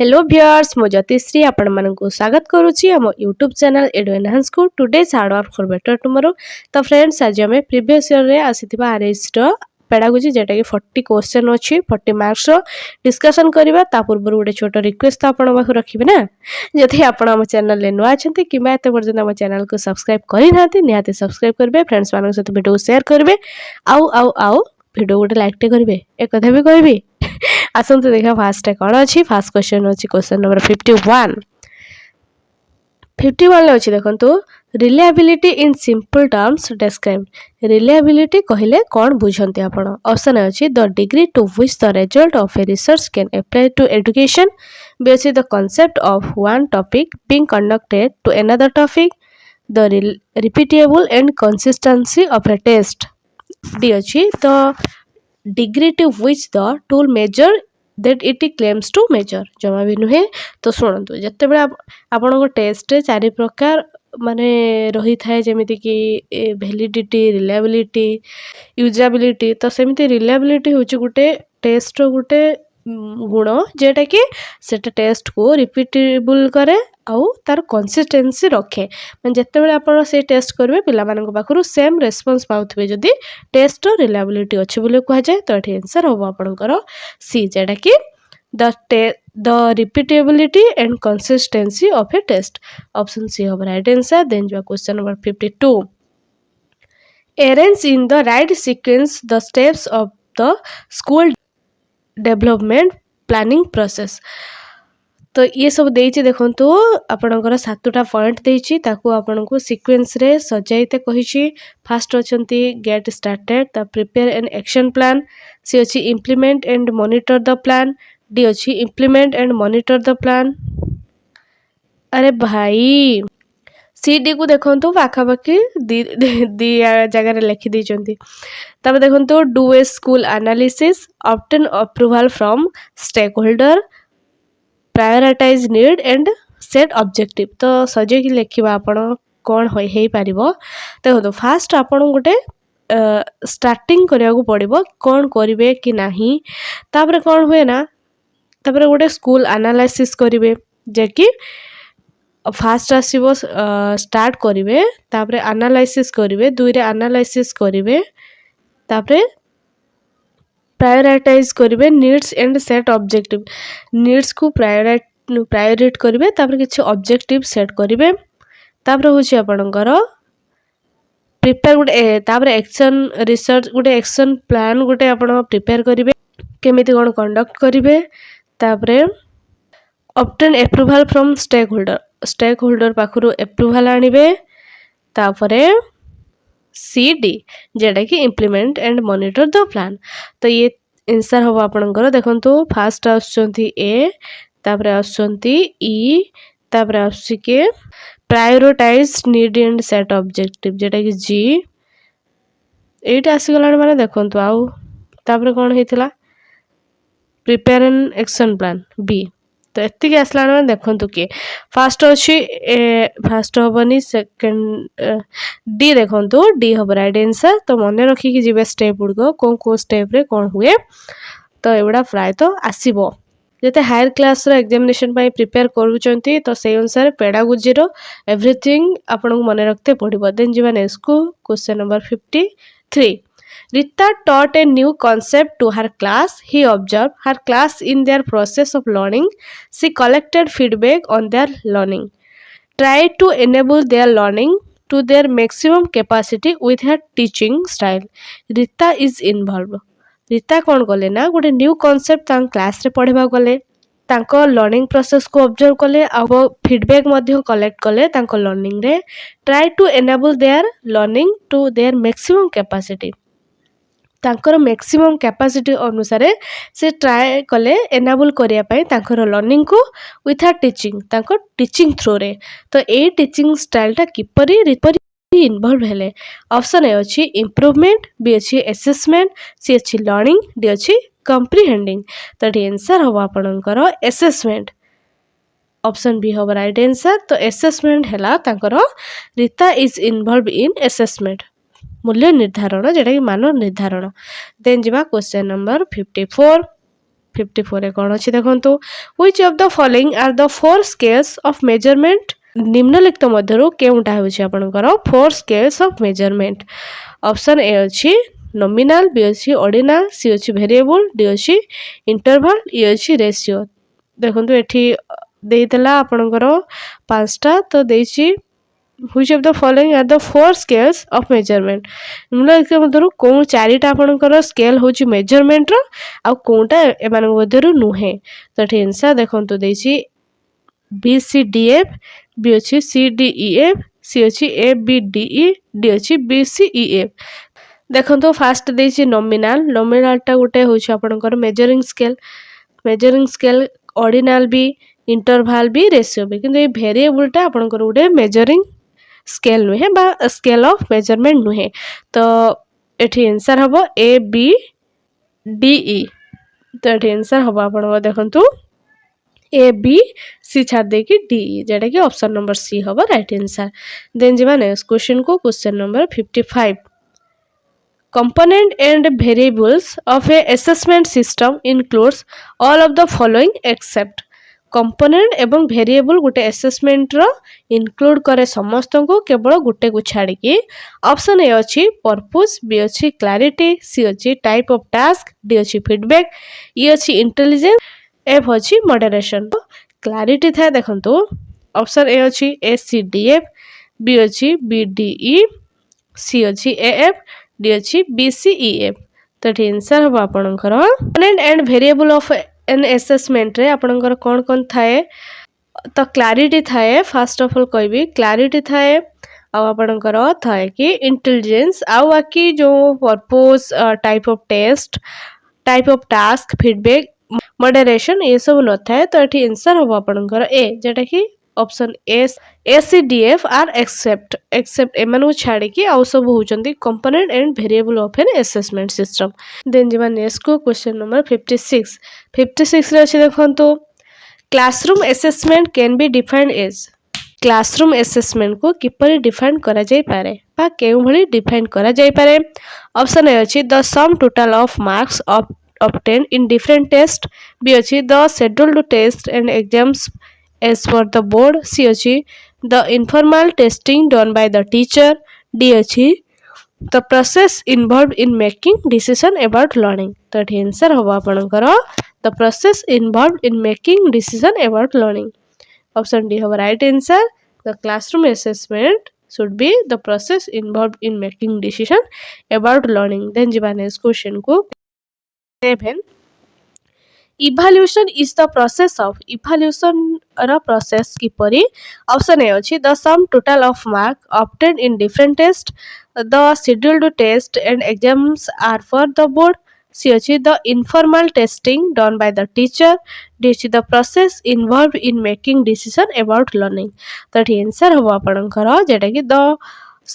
Hello viewers मो ज्योतिश्री आपण मानक स्वागत करुच्ची आम यूट्यूब चैनल एडवांस को today's hard work for better tomorrow. तो फ्रेंड्स आज आम प्रीवियस ईयर रे आसीथिबा आरएचटी रो पेडागोजी जेटा कि 40 क्वेश्चन अछि 40 मार्क्स रो डिस्कशन करबा। ता पूर्व गोटे छोट रिक्वेस्ट तो आपण पाखु रखिबे ना, जदि आपण हम चैनल ले नुआ अछंती किबा एते पर्यंत हम चैनल को सब्सक्राइब करि नाथि निहाती सब्सक्राइब करबे, फ्रेंड्स मानक साथ वीडियो शेयर करबे, आउ आउ आउ वीडियो गोटे लाइक टे करबे। ए कथा भी कहबी आसंतु देखा फास्ट कौन अच्छी। फास्ट क्वेश्चन अच्छी क्वेश्चन नंबर 51 ले अच्छी देखंतु reliability in simple terms describe. Reliability कहले कौन बुझंती आपण? ऑप्शन अच्छी the degree to which the result of a research can apply to education, B अच्छी the concept of one topic being conducted to another topic, the repeatable and consistency of a test, D अच्छी the degree to which the tool measure that it claims to major. जमा भी नुहे। तो शुणु जिते बड़े आपण टेस्ट चारि प्रकार माने रही थाए जेमिति कि वैलिडिटी, रिलायबिलिटी, यूजेबिलिटी। तो सेमिति रिलायबिलिटी होची गुटे टेस्ट रो गुटे गुण जेटा कि सेटा टेस्ट को रिपीटेबल करे आउ तार कंसिस्टेंसी रखे। माने जते बेले आपण से टेस्ट करबे पिला मानक पाखरु सेम रेस्पॉन्स पाउथबे जदी टेस्ट रो रिलायबिलिटी अछि बोले कहा जाय। तो एठी आंसर होबो आपनकर सी जेटा कि the repeatability and consistency of a test. Option C होबो राइट आंसर। देन जो question number 52 arrange in the right sequence the steps of the school development planning process. तो ये सब देइछि देखंतु आपनकर 7टा पॉइंट देइछि ताकू आपनको सीक्वेंस रे सजाइते कहिछि। फास्ट अछंती get started, the prepare and action plan, C अछि implement and monitor the plan, D अछि implement and monitor the plan. अरे भाई सी डी को देखंतु पाखापाखि दी जगह लिखि दी। तब देखंतु do a school analysis, obtain approval from stakeholder, prioritise need and set objective. तो सजे कि लिखिबा आपण कोन होई पारिबो। देखो फास्ट आपण गोटे स्टार्टिंग करिया को पड़िबो कोन करिवे कि नाही। तापर कोन हुए ना, तापर गोटे स्कूल एनालिसिस करिवे जे कि फास्ट आसीबो स्टार्ट करिवे, तापर एनालिसिस करिवे, दुई रे एनालिसिस करिवे, तापर प्रायोरिटाइज करिवे needs and set objective. Needs को प्रायोरिट करिवे, तापर किछि ऑब्जेक्टिव सेट करिवे, तापर होछि आपनकर प्रिपेयर गुटे, तापर एक्शन रिसर्च गुटे एक्शन प्लान गुटे आपण प्रिपेयर करिवे केमिति कोन कंडक्ट करिवे, तापर obtain approval from stakeholder पाखरु अप्रूवल आनिबे, तापरे सी डी जेटा कि implement and monitor the plan. तो ये आंसर हो आपनकर देखंतु फास्ट आछंती ए, तापर आछंती ई, तापर आछि के prioritise need and set objective जेटा कि जी। एटा आसी गलान माने देखंतु आउ तापर कोन हेतिला prepare and action plan B. तो एतिक आसला माने देखंतु के फास्ट अछि फास्ट होबनी, सेकंड डी देखंतु डी हो राइट आंसर। तो मने रखी कि जीवे स्टेप गुडको को स्टेप रे कोन हुए। तो एवडा प्राय तो आसीबो जते हायर क्लास रो एग्जामिनेशन पई प्रिपेयर करूचंती। तो से अनुसार पेडागोजी रो एवरीथिंग आपन को मने रखते पड़िबो। देन जीवा नेक्स्ट को question number 53 Rita taught a new concept to her class. He observed her class in their process of learning. She collected feedback on their learning, tried to enable their learning to their maximum capacity with her teaching style. Rita is involved. Rita कौन कले ना गोटे new concept तांक class रे पढ़ेबा गले, तांको learning process को observe कले, आ फीडबैक मध्य कलेक्ट कले तांको लर्निंग रे, try to enable their learning to their maximum capacity. तांकर मैक्सिमम कैपेसिटी अनुसार से ट्राए कले एनेबल करिया पई तांकर लर्निंग को विथ हर टीचिंग, तांको टीचिंग थ्रू रे। तो ए टीचिंग स्टाइल टा किपरि इन्वॉल्व हेले। ऑप्शन ए अछि इंप्रूवमेंट, बी अछि असेसमेंट, सी अछि लर्निंग, डी अछि कंप्रिहेंडिंग। तो डी आंसर हो आपनकर असेसमेंट। ऑप्शन बी हो राइट आंसर। तो असेसमेंट हैला तांकर Rita is involve in assessment मूल्य निर्धारण जेटा कि मान निर्धारण। देन जीवा क्वेश्चन नंबर 54 54 कौन अच्छी देखो which of the following are the 4 scales of measurement निम्नलिखित मध्यरु केउटा होछि आपनकर 4 scales of measurement option A अछि नॉमिनल बी अछि ऑर्डिनल सी अछि वेरिएबल डी अछि इंटरवल ई अछि रेशियो देखंतु एठी देइतला आपनकर पांचटा तो देछि which of the following are the 4 scales of measurement निम्नलिखित मध्यरु कोन चारिटा आपनकर स्केल होछि मेजरमेंट रो आ कोनटा एमान मध्यरु नुहे तो एठी आंसर देखंतु देछि B C D F B अछि C D E F C अछि A B D E D अछि बी सी ई एफ देखंतु फास्ट देछि नॉमिनल टा गुटे होछि आपनकर मेजरिंग स्केल ऑर्डिनल भी इंटरवल भी रेशियो भी किंतु ए वेरिएबल टा आपनकर गुटे मेजरिंग स्केल नुहे बा स्केल ऑफ मेजरमेंट नुहे तो एठी आंसर हबो ए बी डी ई तो एठी आंसर हबो आपन देखंतु ए बी सी छाड़ दे कि डी जेटा कि ऑप्शन नंबर सी हबो राइट आंसर देन जिबा नेक्स्ट क्वेश्चन को question number 55 component and variables of a assessment system includes all of the following except component एवं वेरिएबल गोटे असेसमेंट रो इंक्लूड करे समस्त को केवल गोटे को छाड़ी की ऑप्शन ए अछि पर्पस बी अछि क्लैरिटी सी अछि टाइप ऑफ टास्क डी अछि फीडबैक ई अछि इंटेलिजेंस एफ अछि मॉडरेशन क्लैरिटी था देखंतु ऑप्शन ए अछि ए सी डी एफ बी अछि बी डी ई सी अछि ए एफ डी अछि बी सी ई एफ तो आंसर हम आपनकर component and variable of an assessment रे आपनकर कोन थाए तो क्लैरिटी थाए फर्स्ट ऑफ ऑल कहबी क्लैरिटी थाए आ आपनकर थाए कि इंटेलिजेंस आ बाकी जो purpose type of test type of task feedback moderation ये सब न थाए तो एठी आंसर हम आपनकर ए जेटा कि option A C D F are except एमनु छाड़ी कि आउ सब होचंदी component and variable of an assessment system then जिबा नेक्स्ट को क्वेश्चन नंबर 56 रे अछि देखंतु classroom assessment can be defined as classroom assessment को किपरि डिफाइन करा जाय पारे बा केउ भली डिफाइन करा जाय पारे ऑप्शन ए अछि the sum total of marks obtained in different tests b अछि the scheduled test and exams as per the board c अछि the informal testing done by the teacher d अछि the process involved in making decision about learning तो answer हो आपनकर the process involved in making decision about learning option d हो right answer the classroom assessment should be the process involved in making decision about learning then jiba next question को 7 evaluation is the process of evaluation ra process kipari option a अछि the sum total of mark obtained in different tests the scheduled test and exams are for the board c अछि the informal testing done by the teacher d अछि the process involved in making decision about learning that answer hobo apananकर जेटा कि the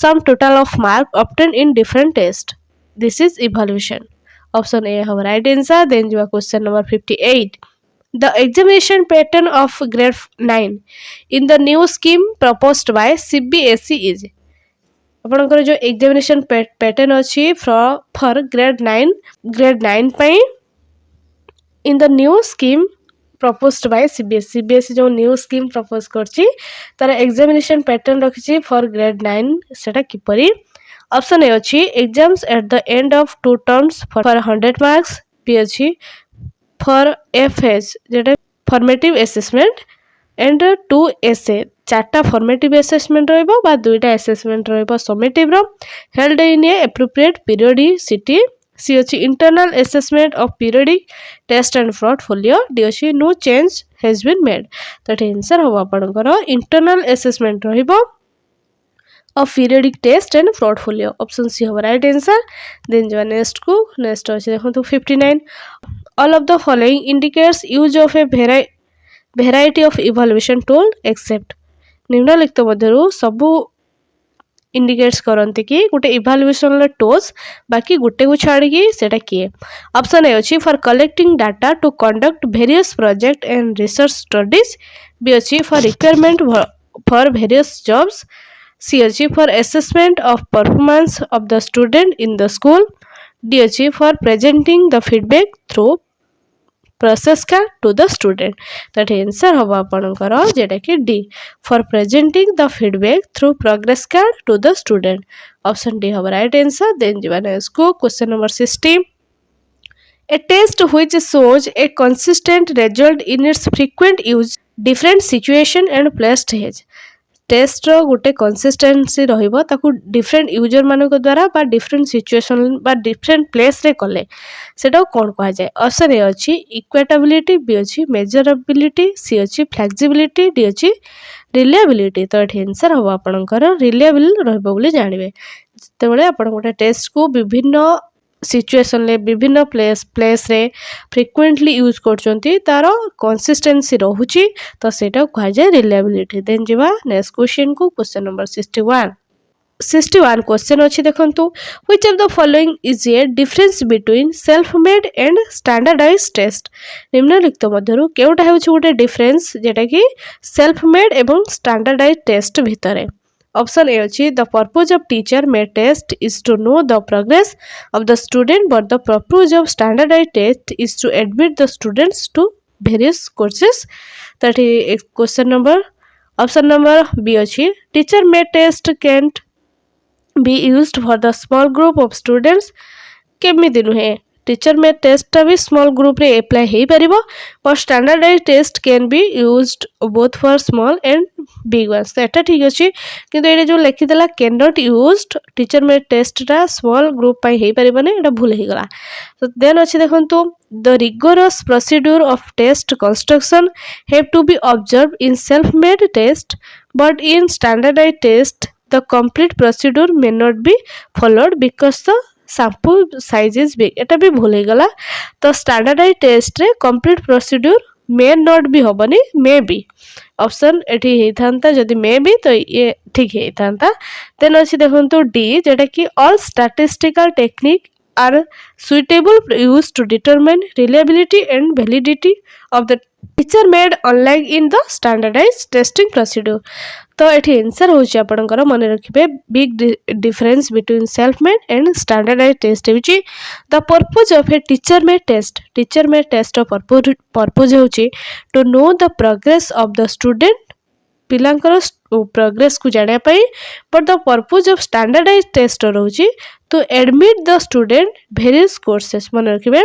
sum total of mark obtained in different tests this is evaluation option a have right answer then you question number 58 the examination pattern of grade 9 in the new scheme proposed by cbse is आपनकर जो examination pattern अछि for grade 9 पई इन द new scheme proposed by cbse जो new scheme propose करछि तार examination pattern रखछि फॉर ग्रेड 9 सेटा किपरि ऑप्शन ए अछि exams at the end of 2 terms for 100 marks B अछि फॉर एफएस जेटा फॉर्मेटिव असेसमेंट एंड 2 एसे चारटा फॉर्मेटिव असेसमेंट रहइबो बा दुईटा असेसमेंट रहइबो समेटिव रो held in a appropriate periodicity सी अछि internal assessment of periodic test and portfolio D अछि no change has been made तो आंसर हो आपनकर इंटरनल असेसमेंट रहइबो of periodic test and portfolio option c होगा right answer then जो next अछि देखो तो 59 all of the following indicates use of a variety of evaluation tool except निम्नलिखित मध्यरु सबु इंडिकेट्स करंती कि गोटे इवैल्यूएशन टूल्स बाकी गोटे को छाड़ी कि सेटा किए ऑप्शन ए अछि for collecting data to conduct various project and research studies B अछि for requirement for various jobs C अछि for assessment of performance of the student in the school. D अछि for presenting the feedback through process card to the student. That answer hobo apankara jeta ki D, for presenting the feedback through progress card to the student. Option D hobo right answer. Then jiba next ko question number 60. A test which shows a consistent result in its frequent use, different situation and placed age. Test रो गोटे consistency रहिबो ताकू different user मानक द्वारा बा different situation बा different place रे कले सेटा कोन कहा जाय. ऑप्शन ए अछि इक्वेटेबिलिटी, बी अछि मेजरेबिलिटी, सी अछि फ्लेक्सिबिलिटी, डी अछि रिलायबिलिटी. तो एठी आंसर हो आपनकर रिलायबल रहबो बोली जानिबे. जेतेबेले आपण गोटे टेस्ट को विभिन्न सिचुएशन ले विभिन्न प्लेस रे फ्रिक्वेंटली यूज करचंती तार कंसिस्टेंसी रहुची तो सेटा कहा जाय रिलायबिलिटी. देन जिबा नेक्स्ट क्वेश्चन को क्वेश्चन नंबर 61 क्वेश्चन अछि देखंतु. Which of the following is a difference between self made and standardised test. निम्नलिखित मध्यरु केउटा हेउछि गोटे डिफरेंस जेटा कि सेल्फ मेड एवं स्टैंडर्डाइज्ड टेस्ट भितरे. Option A अछि the purpose of teacher made test is to know the progress of the student, but the purpose of standardized test is to admit the students to various courses. That is question number. Option number B अछि teacher made test can't be used for the small group of students. केमिति नुहे teacher made test भी small group रे apply हे परिबो, और standardized test can be used both for small and big ones. तो एटा ठीक अछि किंतु एटा जो लिखि देला can not used teacher made test रा स्मॉल ग्रुप पई हे परिबने एटा भूल हे गला. तो देन अछि देखंतु the rigorous procedure of test construction have to be observed in self made test, but in standardized test the complete procedure may not be followed because the sample size is big. एटा भी भूल गला. तो standardised test रे complete procedure may not be होबनी may be. Option एठी हे थांता जदी may be तो ये ठीक हे थांता. देन अछि देखंतु डी जेटा कि all statistical technique are suitable use to determine reliability and validity of the teacher made unlike in the standardised testing procedure. तो एठी आंसर होछि आपनकर मन रखिबे big difference between self made and standardised test होछि the purpose of a teacher made test. Teacher made test purpose होछि to know the progress of the student, पिलांकर progress को जानिया पई. But the purpose of standardised test रोछि to admit the student various courses. मन रखिबे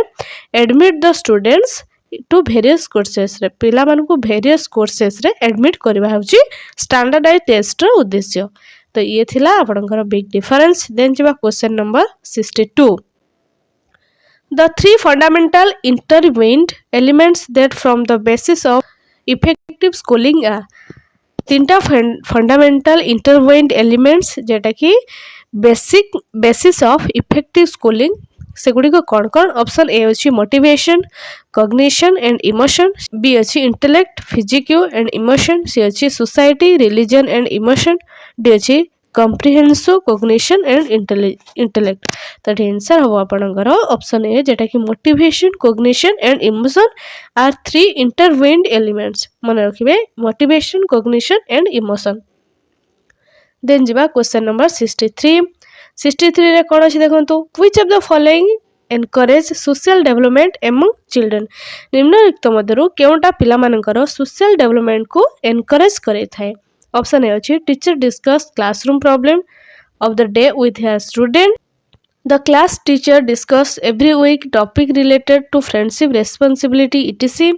admit the students to various courses रे पिला मान को वेरियस कोर्सेस रे एडमिट करबा होछि स्टैंडर्डाइज्ड टेस्ट रो उद्देश्य. तो ये थिला आपनकर बिग डिफरेंस. देन जिबा question number 62. The three fundamental intertwined elements that form the basis of effective schooling are. तीनटा फंडामेंटल इंटरवेंड एलिमेंट्स जेटा कि बेसिस ऑफ इफेक्टिव स्कूलिंग सेगुड़िक कौन कौन. ऑप्शन ए अच्छी motivation, cognition and emotion, B अच्छी intellect physique and emotion, C अच्छी society religion and emotion, D अच्छी कॉम्प्रिहेंसिव कॉग्निशन एंड इंटेलेक्ट. तो आंसर हम आपनकर ऑप्शन ए जेटा कि motivation, cognition and emotion are three interwoven elements. मन रखिबे motivation, cognition and emotion. Then जिबा क्वेश्चन नंबर 63 रे कोन अछि देखंतु. Which of the following encourage social development among children. निम्नलिखित मध्यरु केउटा पिला मानकर सोशल डेवलपमेंट को एनकरेज करे थाए. ऑप्शन ए अछि teacher discuss classroom problem of the day with her student. The class teacher discuss every week topic related to friendship responsibility etc.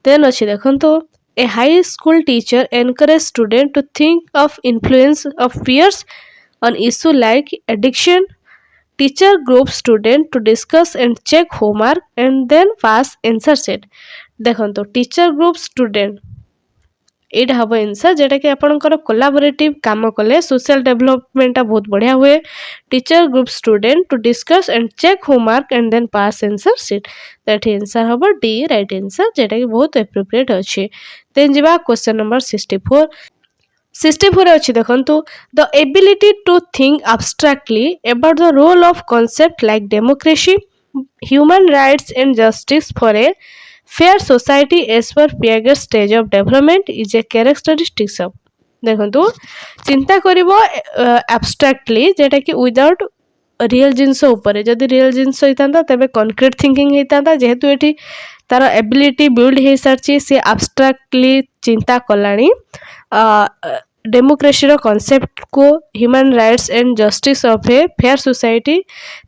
Then अछि देखंतु a high school teacher encourage student to think of influence of peers on issue like addiction. Teacher group student to discuss and check homework and then pass answer set. देखंतु teacher group student एटा हम answer जेटा कि आपनकर collaborative काम कले social development बहुत बढ़िया हुए. Teacher group student to discuss and check homework and then pass answer sheet. That answer हम डी राइट आंसर जेटा कि बहुत एप्रोप्रिएट अछि. देन जिबा क्वेश्चन नंबर 64 अछि देखंतु the ability to think abstractly about the role of concept like democracy, human rights and justice for a fair society as per Piaget's stage of development is a characteristics of. देखंतु चिंता करिवो abstractly जेटा कि without real जिनस उपरे जदि real जिनस होता तेरे कनक्रीट thinking होता जेहेतु ये तार एबिलिटी बिल्ड हो सारी सी आब्स्ट्राक्टली चिंता कलानी डेमोक्रेसी कॉन्सेप्ट को human rights and justice of a fair society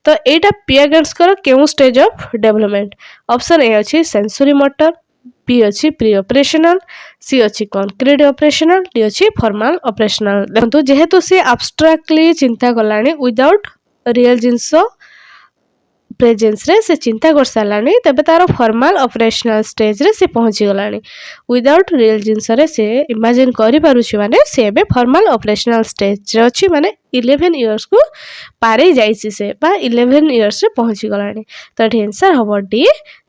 तो यहाँ पियागर्स क्यों stage of development option A अच्छी सेंसरी मोटर बी अच्छी प्री ऑपरेशनल सी अच्छी कॉन्क्रीट ऑपरेशनल डी अच्छी फॉर्मल ऑपरेशनल देखो जेहेतु सी आब्स्ट्राक्टली चिंता कलानी विदाउट रियल जिनस प्रेजेंस रे से चिंता कर सारानी तेबे तार फॉर्मल ऑपरेशनल स्टेज रे से पहुंची गलानी विदाउट रियल जिनस रे से इमेजिन करि पारुछि माने से बे फॉर्मल ऑपरेशनल स्टेज रे अछि माने 11 इयर्स को पारे जाइछि से बा 11 इयर्स रे पहुंची गलानी तो आंसर हबो डी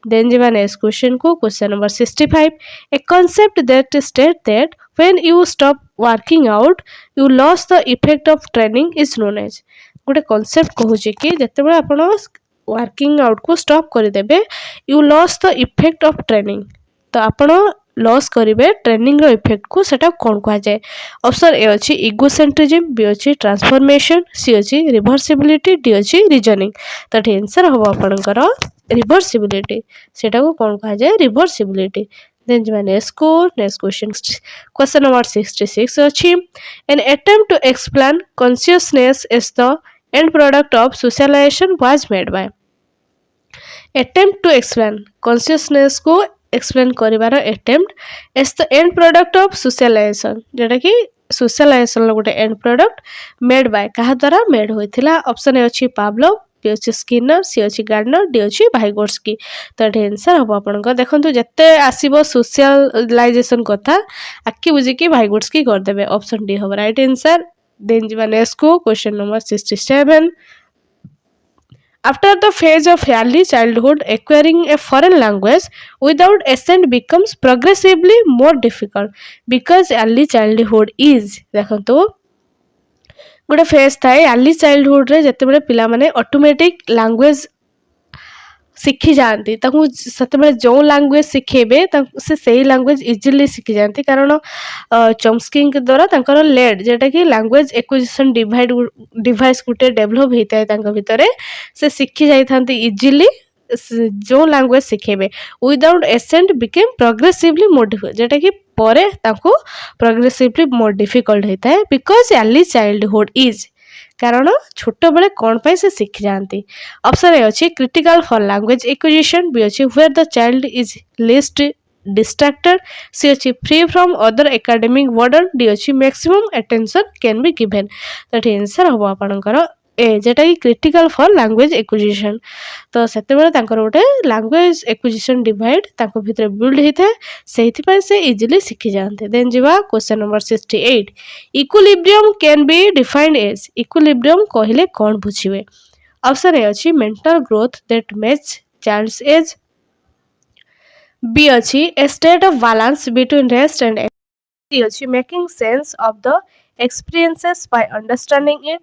देन जेबा नेक्स्ट क्वेश्चन को question number 65 a concept that state that when you stop working out you lose the effect of training is known as गोटे कांसेप्ट कहूछि कि जतेबे आपण वर्किंग आउट को स्टॉप करदेबे you lose the effect of training तो आपण loss करेंगे ट्रेनिंग रो इफेक्ट को सेटा कौन कह जाए ऑप्शन ए अच्छी इगोसेंट्रिज्म बी अच्छी ट्रांसफॉर्मेशन सी अच्छी रिभर्सिबिलिटी डी अच्छी रीजनिंग तो आंसर हम आपणकर रिभर्सिबिलिटी सेटा को कौन कह जाए reversibility then next question number 66 अच्छी an attempt to explain consciousness is the end product of socialization was made by attempt to explain consciousness को explain करिवार attempt as the end product of socialization जेटा कि socialization गोटे end product made by कहा द्वारा made होइथिला option A अछि Pavlov B अछि Skinner सी अछि gardener D अछि भाइगोट्स्की तो आंसर हम आपनका देखंतु जत्ते आसीबो सोशलाइजेशन कथा आखि बुझी कि भाइगोट्स्की कर देबे ऑप्शन डी हम right answer Then next question number 67. After the phase of early childhood, acquiring a foreign language without assent becomes progressively more difficult because early childhood is देखो गोटे फेज थाए early childhood रे जते बेले पिला माने automatic language शिखी जाती से जो लैंग्वेज शिखेबे से सही लैंग्वेज इजिली शिखी जाती कारण चॉम्स्की द्वारा तांकर लेड जेटा कि लैंग्वेज एक्विजिशन डिवाइस गोटे डेभलप होता है भितर से शिखी जाती इजिली जो लैंग्वेज शिखेबे without accent became progressively more difficult जेटा कि परे तांको प्रोग्रेसिवली मोर डिफिकल्ट होता है बिकॉज अर्ली चाइल्डहुड इज कारण छोट बेले कौन पाई से शिखी जाती ऑप्शन ए अच्छी critical for language acquisition B अच्छी where the child is least distracted C अच्छी free from other academic burden D अच्छी maximum attention can be given तो आंसर हम आपणकर ए जेटा कि क्रिटिकल फॉर लैंग्वेज एक्विजिशन तो से गोटे लैंग्वेज एक्विजिशन डिवाइड भितर बिल्ड होता है से इजिली शिखी जाते देन जीवा question number 68 equilibrium can be defined as equilibrium कहले कौन बुझे ऑप्शन ए अच्छी mental growth that match child's age B अच्छी a state of balance between rest and C अच्छी making sense of the experiences by understanding it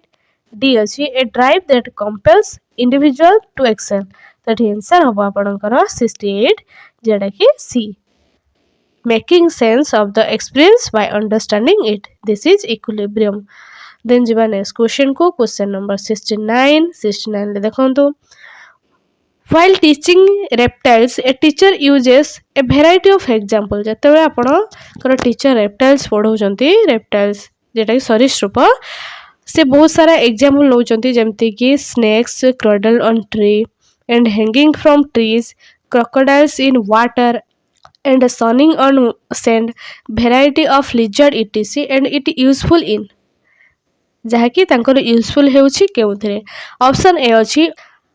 D अच्छी a drive that compels individual to excel तो answer हम आपणकर 68 जेटा कि C making sense of the experience by understanding it this is equilibrium then जीवा next question को question number 69 देखो while teaching reptiles a teacher uses a variety of example जते बेले आपण टीचर reptiles पढ़ाउछंती reptiles जेटा कि सरीसृप से बहुत सारा एग्जाम्पल नौचंती जमती कि snakes crawl on tree and hanging from trees crocodiles in water and sunning on sand variety of lizard etc and it useful in जहाँकि तांकर यूजफुल हेउछि केउथरे ऑप्शन ए अछि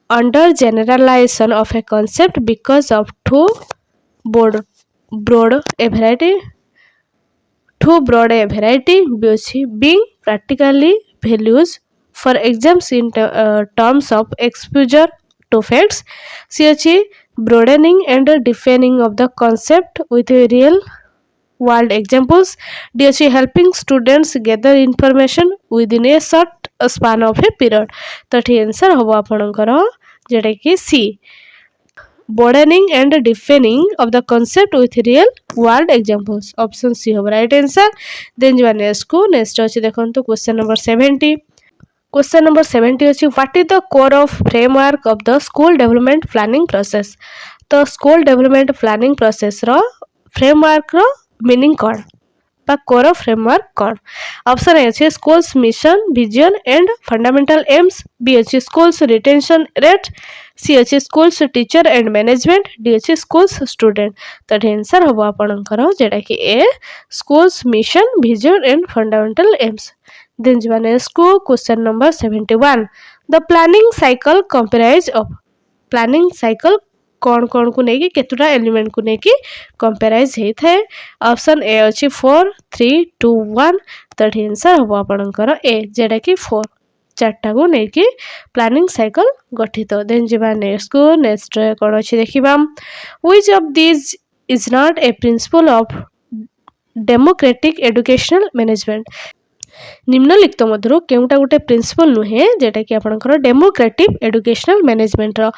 under generalization of a concept because of too broad a variety B अछि being practically values for exams in terms of exposure to facts C अछि broadening and defining of the concept with real world examples D अछि helping students gather information within a short span of a period तो answer हम आपणकर जेटा कि सी broadening and defining of the concept with real world examples option C हम right answer then जो next अच्छी देखो क्वेश्चन नंबर 70 क्वेश्चन नंबर 70 अछि what is the core of framework of the school development planning process. तो school development planning process रो framework रो meaning कौन बा कोर फ्रेमवर्क कौन। ऑप्शन ए अछि school's mission vision and fundamental aims, B अछि school's retention rate, C अछि school's teacher and management, D अछि स्कूल्स स्टूडेंट। तो आंसर हम आपणकर जेटा कि A school's mission vision and fundamental aims. Then जीवा नेक्स्ट को question number 71 the planning cycle comprises of. Planning cycle कौन कौन को नेकी केतुटा एलिमेंट को नेकी कंपेराइज होता है। ऑप्शन ए अछि 4 3 2 1। तो आंसर हम आपणकर ए जेटा कि 4 चार्टा को नेकी प्लानिंग साइकिल गठित। देन जीवा नेक्स्ट को नेक्स्ट कौन अच्छी देखा which of this is not a principle of democratic educational management. निम्नलिखित मध्य केउटा गोटे प्रिंसिपल नुहे जेटा कि आपनकर डेमोक्रेटिक एजुकेशनल मैनेजमेंट रो।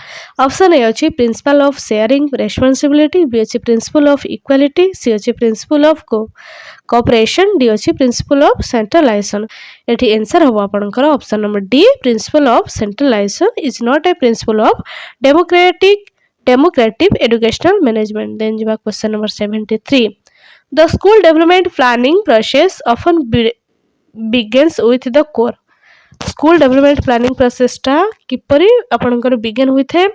ऑप्शन ए अछि principle of sharing responsibility, B अछि प्रिंसिपल ऑफ इक्वालिटी, सी अछि प्रिंसिपल ऑफ कोऑपरेशन, डी अछि प्रिंसिपल ऑफ सेंट्रलाइजेशन। एठी आंसर हो आपनकर option number D principle of centralisation is not a principle of democratic educational management. Then जीवा question number 73 the school development planning process often begins with the core। School development planning process टा किपरि आपनकर begin होई थे।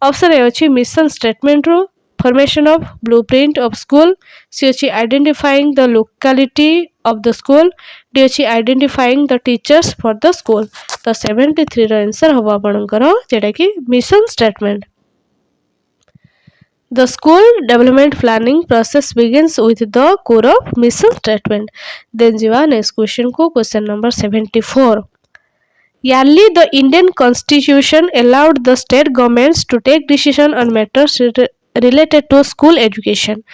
Option A अछि mission statement रो, formation of blueprint of school, C अछि identifying the locality of the school, D अछि identifying the teachers for the school. तो 73 रो आंसर हो आपनकर जेटा कि mission statement. The school development planning process begins with the core of mission statement. Then jiva next question ko question number 74. Yearly the Indian Constitution allowed the state governments to take decision on matters related to school education.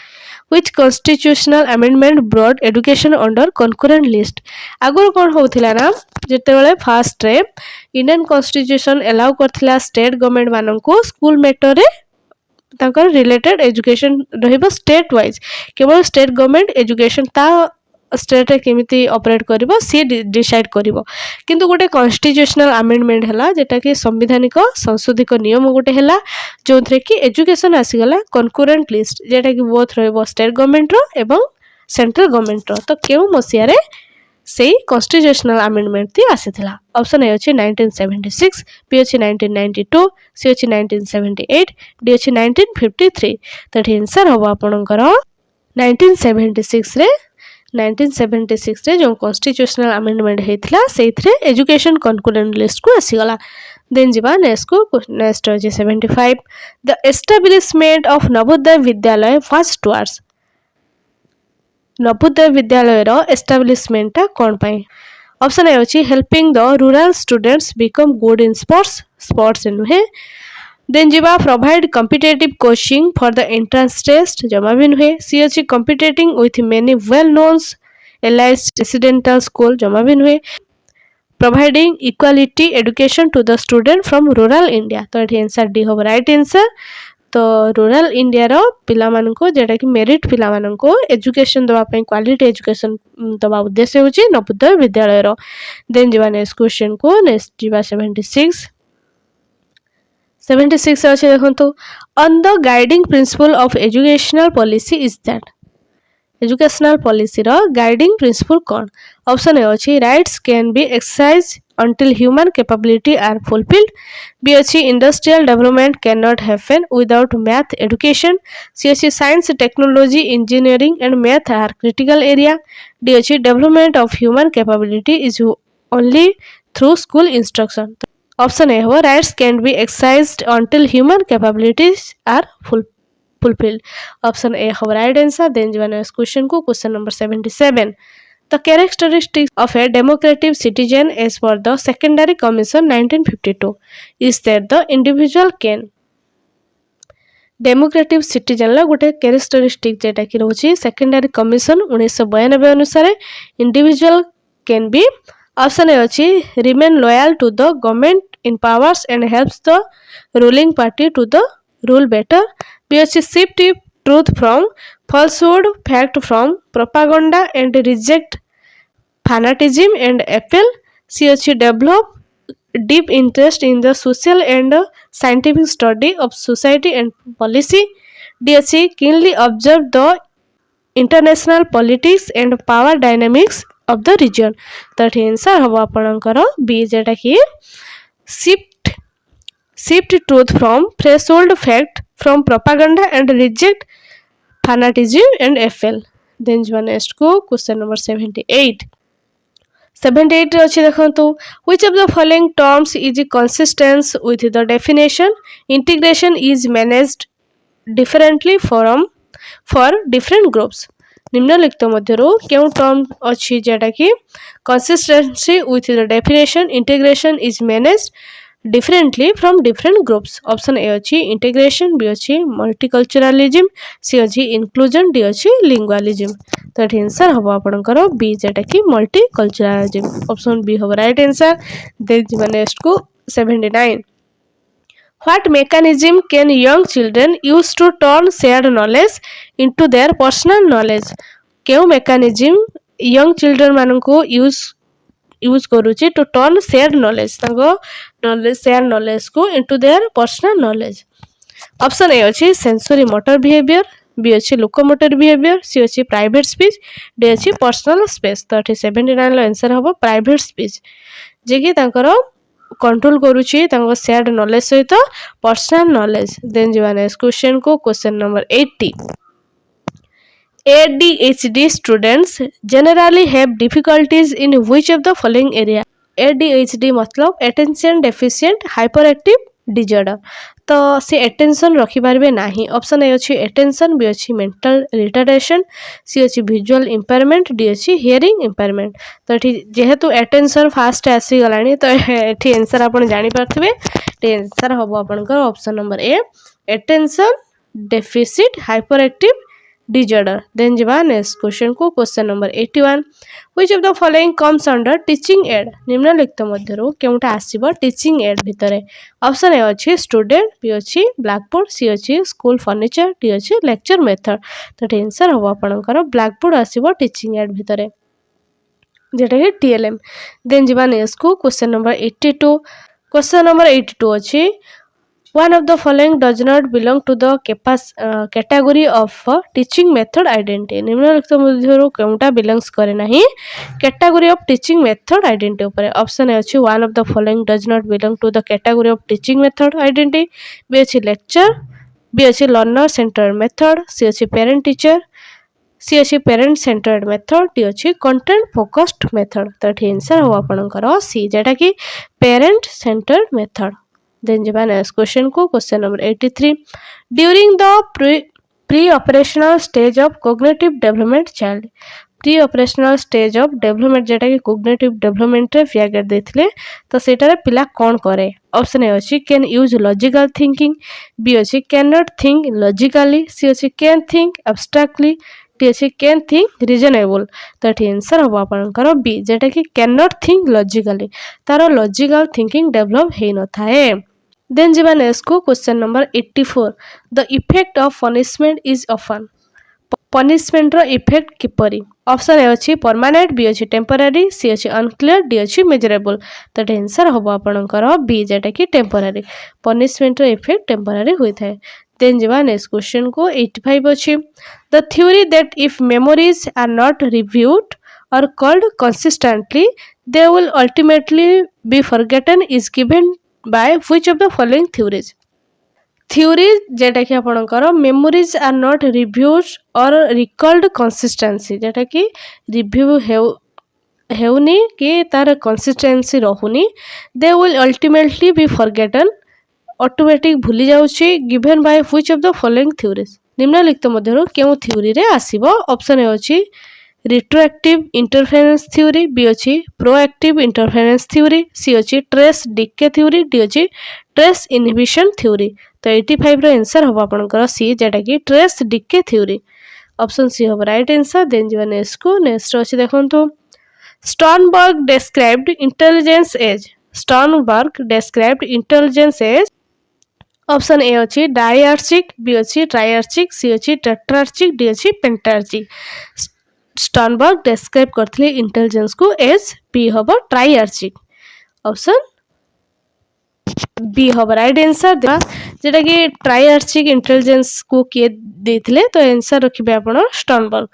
Which constitutional amendment brought education under concurrent list? आगुर कौन होउथिला ना जेतेबेले first रे Indian constitution allow करथिला state government माननको school matter रे तांकर रिलेटेड एजुकेशन रहिबो स्टेट वाइज केवल स्टेट गवर्नमेंट एजुकेशन ता स्टेट रे केमिति ऑपरेट करिवो सी डिसाइड करिवो। किंतु गोटे कॉन्स्टिट्यूशनल अमेंडमेंट हला जेटा कि संवैधानिक संशोधित नियम गोटे हला जोथरे कि एजुकेशन आसी गला कनकरेंट लिस्ट जेटा कि बोथ रहिबो स्टेट गवर्नमेंट रो एवं सेंट्रल गवर्नमेंट रो। तो केउ मसिया रे से कॉन्स्टिट्यूशनल अमेंडमेंट ती आसीथिला। ऑप्शन ए अछि 1976, बी अछि 1992, सी अछि 1978, डी अछि 1953। तो आंसर हो आपनकर 1976 रे 1976 रे जो कॉन्स्टिट्यूशनल अमेंडमेंट हेथिला सेथरे एजुकेशन कनकरेंट लिस्ट को आसी गला। देन जीवा नेक्स्ट को नेक्स्ट अछि 75 the establishment of Navodaya Vidyalaya was towards. Navodaya Vidyalaya row establishment ता कोन पई। ऑप्शन ए अछि helping the rural students become good in sports नुहे। देन जीवा provide competitive coaching for the entrance test जमा भी नुहे। सी अछि competing with many well known elite residential school जमा भी नुहे। Providing equality education to the student from rural India. तो एठी आंसर डी हो राइट आंसर। तो रूरल इंडिया रो पिला मानको जेटा कि मेरिट पिला मानको एजुकेशन दवा पई क्वालिटी एजुकेशन दवा उद्देश्य होची नवोदय विद्यालय रो। देन जीवा नेक्स्ट क्वेश्चन को नेक्स्ट जीवा 76 अच्छे देखो on the guiding principle of educational policy is that. Educational policy रो गाइडिंग प्रिंसिपल कौन। ऑप्शन ए अछि rights can be exercise until human capability are fulfilled, b अछि industrial development cannot happen without math education, c अछि science technology engineering and math are critical area, d अछि development of human capability is only through school instruction। Option A हो rights can be exercised until human capabilities are fulfilled। Option A हो right answer. Then जीवा next question को question number 77 The characteristics of a democratic citizen as per the Secondary Commission 1952 is that the individual can democratic citizen ला गोटे characteristic जेटा कि रोची secondary commission 1992 अनुसार individual can be. Option A अछि remain loyal to the government in powers and helps the ruling party to the rule better, B अछि shift truth from falsehood, fact from propaganda and reject fanatism and appeal, c अछि develop deep interest in the social and scientific study of society and policy. D ଅଛି keenly observe the international politics and power dynamics of the region. तो एठी answer हम आपणकर B जेटा कि shift truth from threshold fact from propaganda and reject fanatism and FL. Then next को question number 78. 78 अच्छे देखो which of the following terms is consistent with the definition integration is managed differently for different groups. निम्नलिखित मध्यरु केउ term अछि जेटा कि consistency with the definition integration is managed differently from different groups. Option A अछि integration, B अछि multiculturalism, C अछि inclusion, D अछि lingualism. तो एठी आंसर हबो आपनकर बी जेटा कि multiculturalism. ऑप्शन बी हबो राइट आंसर. देन नेक्स्ट को 79. What mechanism can young children use to turn shared knowledge into their personal knowledge? केउ mechanism young children मानको यूज करूची to turn share knowledge share knowledge को into their personal knowledge. Option A अछि sensory motor behaviour, B अछि locomotor behaviour, C अछि private speech, D अछि personal space. तो 79 लो आंसर हबो प्राइवेट स्पीच जे कि तांकर कंट्रोल करूची तांको शेयर्ड नॉलेज सहित पर्सनल नॉलेज. देन जीवाने क्वेश्चन को question number 80. ADHD students generally have difficulties in which of the following area? ADHD मतलब attention deficient hyperactive disorder. तो से attention रखी पारबे नाही. ऑप्शन ए अछि attention, बी अछि mental retardation, सी अछि visual impairment, डी अछि hearing impairment. तो एठी जेहेतु attention फास्ट आसी गलानी तो एठी आंसर आपण जानि पारथिबे. टे आंसर हबो आपनकर option number A attention deficit hyperactive disorder. Then jiba next question को question number 81. which of the following comes under teaching aid? निम्नलिखित मध्यरु केउटा आसीबो teaching aid भितरे. ऑप्शन ए अछि स्टूडेंट, बी अछि ब्लैकबोर्ड, सी अछि स्कूल फर्नीचर, डी अछि lecture method. तो answer हबो आपनकर ब्लैकबोर्ड आसीबो teaching aid भितरे जेटा कि TLM. देन जिबा नेक्स्ट को क्वेश्चन नंबर 82. क्वेश्चन नंबर 82 अछि one of the following does not belong to the category of teaching method identity. निम्नलिखित मध्यरु केउटा belongs करे नाही category of teaching method identity ऊपर. ऑप्शन ए अछि one of the following does not belong to the category of teaching method identity, B अछि lecture, B अछि learner centered method, C अछि parent teacher, C अछि parent centered method, D अछि content focused method. तो answer हो आपनकर सी जेटा कि parent centered method. Then jiba next question को question number 83. during the pre-operational stage of cognitive development child. pre-operational stage of development जेटा कि cognitive development रे फियागर देथिले तो सेटा रे पिला कोन करे. ऑप्शन ए अछि can use logical thinking, B अछि cannot think logically, सी अछि can think abstractly, डी अछि can think reasonable. तो एठी आंसर हो आपनकर बी जेटा कि cannot think logically तारो logical thinking develop हेइ न थाए. Then jiba next को question number 84. the effect of punishment is often. punishment रो effect किपरि. ऑप्शन ए अछि permanent, बी अछि temporary, सी अछि unclear, डी अछि measurable. तो आंसर हबो आपनकर बी जेटा कि temporary. punishment रो effect temporary होई थाए. then jiba next question को 85 अछि the theory that if memories are not reviewed or called consistently they will ultimately be forgotten is given by which of the following theories? theory जेटा कि आपनकर memories are not reviewed or recalled consistency जेटा कि review हेउनी कि तार consistency रहुनी they will ultimately be forgotten automatic भूली जाउची given by which of the following theories? निम्नलिखित मध्यरु केउ थ्योरी रे आसीबो. ऑप्शन ए अछि retroactive interference theory, बी अछि proactive interference theory, सी अछि trace decay theory, डी अछि trace inhibition theory. तो 85 रो आंसर हो आपनकर सी जेटा कि trace decay theory. Option C हो राइट आंसर. देन जीवन नेक्स्ट को नेक्स्ट अछि देखंतु Sternberg described intelligence as. Sternberg described intelligence as. Option A अछि डायआर्चिक, बी अछि ट्रायआर्चिक, सी अछि टेट्रार्चिक, डी अछि पेंटार्चिक. स्टर्नबर्ग डिस्क्राइब करथिले इंटेलिजेंस को एज बी हबो ट्रायआर्चिक. ऑप्शन बी हम राइट आंसर जेटा कि ट्राइआर्चिक इंटेलिजेंस को किए देथिले तो आंसर रखिबे आपण स्टर्नबर्ग।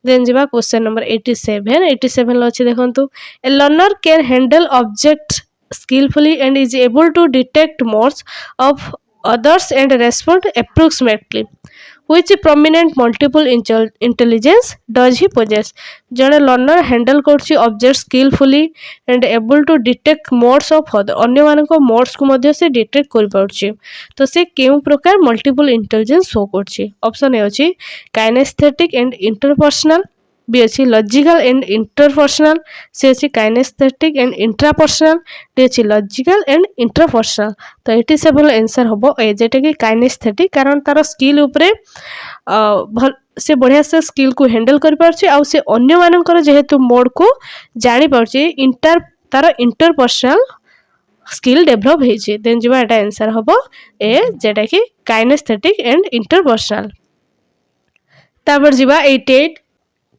देन जिबा क्वेश्चन नंबर 87 लो अछि देखंतु ए learner can handle object skillfully and is able to detect modes of others and respond approximately. Which prominent multiple intelligence does he possess? जड़े लर्नर हैंडल करछि object skillfully and able to detect modes of other अन्य मानक modes को मध्य से detect कर पाउछि तो से केउ प्रकार मल्टीपल इंटेलिजेंस शो करछि। ऑप्शन ए अछि काइनेस्थेटिक एंड इंटरपर्सनल, बी अच्छी लॉजिकल एंड इंटरपर्सनल, सी अच्छी काइनेस्थेटिक एंड इंट्रापर्सनल, डी अच्छी लॉजिकल एंड इंटरपर्सनल। तो 87 आंसर हम ए जेटा कि काइनेस्थेटिक कारण तार स्किल उपरे से बढ़िया से स्किल को हैंडल कर पारछि आ से अन्य मानकर जेहेतु मोड को जानि पारछि तार इंटरपर्सनल स्किल डेवलप होइछि। देन जिबा एटा आंसर हम ए जेटा कि काइनेस्थेटिक एंड इंटरपर्सनल। तापर जिबा 88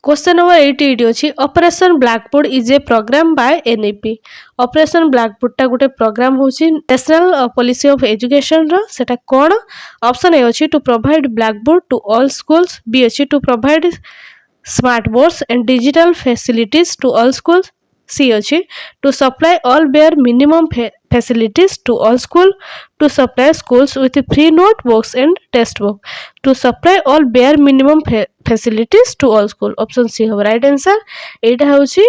क्वेश्चन नंबर 88 अछि operation blackboard is a programme by NEP. Operation blackboard टा गोटे प्रोग्राम होछि नेशनल पॉलिसी ऑफ एजुकेशन रो सेटा कोन। ऑप्शन ए अछि to provide blackboard to all schools, B अछि to provide smart boards and digital facilities to all schools, C अछि to supply all bare minimum facilities to all school, to supply schools with free notebooks and textbook, to supply all bare minimum facilities to all school. Option C हो right answer. एटा होछि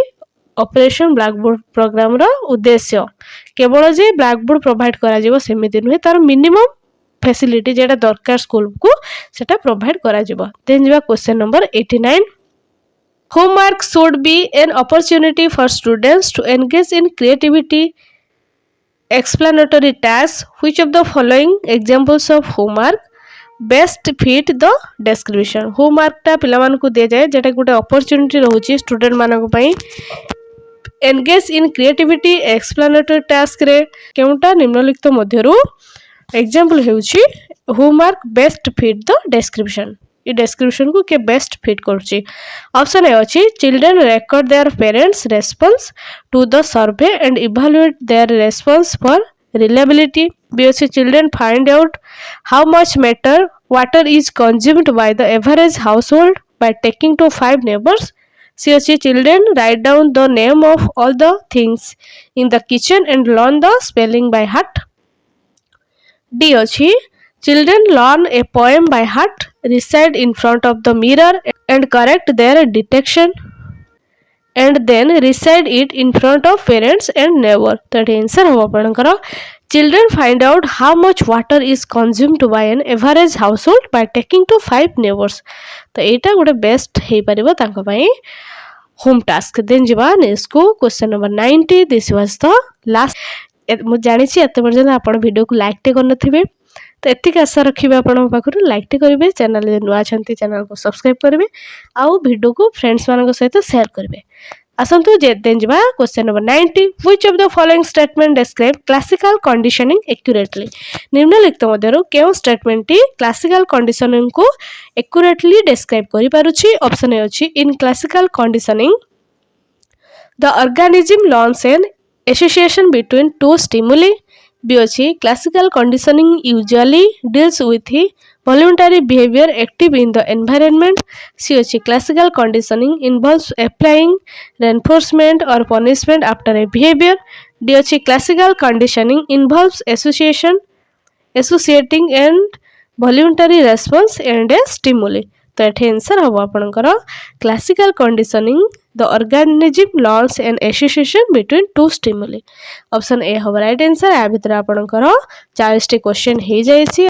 operation blackboard programme रो उद्देश्य केवल जे blackboard provide करा जिवो सेमिति नुहे तार minimum facility जेटा दरकार school को सेटा प्रोवाइड करा जिवो। देन जिबा question number 89 homework should be an opportunity for students to engage in creativity explanatory tasks. Which of the following examples of homework best fit the description? homework टा पिला मान को दे जाए जेटा गोटे opportunity रहउची स्टूडेंट मानक पई engage in creativity explanatory task रे केउटा निम्नलिखित मध्यरु example हेउची homework best fit the description। ये description को के best fit करची। ऑप्शन ए अछि children record their parents response to the survey and evaluate their response for reliability, b अछि children find out how much water is consumed by the average household by taking to 5 neighbors, c अछि children write down the name of all the things in the kitchen and learn the spelling by heart, d अछि children learn a poem by heart, recite in front of the mirror and correct their detection and then recite it in front of parents and neighbor। तो answer हम आपनकर children find out how much water is consumed by an average household by taking to 5 neighbors। तो एटा गोटे best हे परिबो तांको पई home task. Then जिबा next को question number 90 this was the last. मु जानि छी एते पर्यंत आपण वीडियो को लाइक टे करन थिबे तो एतिक आशा रखिबे आपण पाखरु लाइक टे करिवे चैनल जे नुआ छंती चैनल को सब्सक्राइब करिवे आउ वीडियो को फ्रेंड्स मानक सहित शेयर करिवे। आसंतु जे देन जिबा question number 90 which of the following statement describe classical conditioning accurately. निम्नलिखित मध्यरु केउ स्टेटमेंट टी क्लासिकल कंडीशनिंग को एक्यूरेटली डिस्क्राइब करि पारुछि। ऑप्शन ए अछि in classical conditioning the organism learns an association between two stimuli, B अच्छी classical conditioning usually deals with voluntary behavior active in the environment, C अच्छी classical conditioning involves applying reinforcement or punishment after a behavior, D अच्छी classical conditioning involves associating and voluntary response and a stimuli। तो ये answer हम आपनकर classical conditioning the organism learns an association between two stimuli. Option A हम right answer. या भितर आपनकर 40 T question हे जायछि।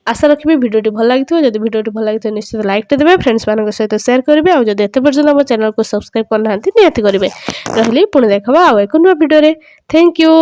आशा रखिबे वीडियोटी भल लागिथो। जदि वीडियोटी भल लागिथो निश्चित लाइक टे देबे, फ्रेंड्स मानक सहित शेयर करिवे आ जदि एते पर्यंत हम चैनल को सब्सक्राइब करनांती नियति करिवे। रहली पुणी देखबा आ एक न्यू वीडियो रे। Thank you.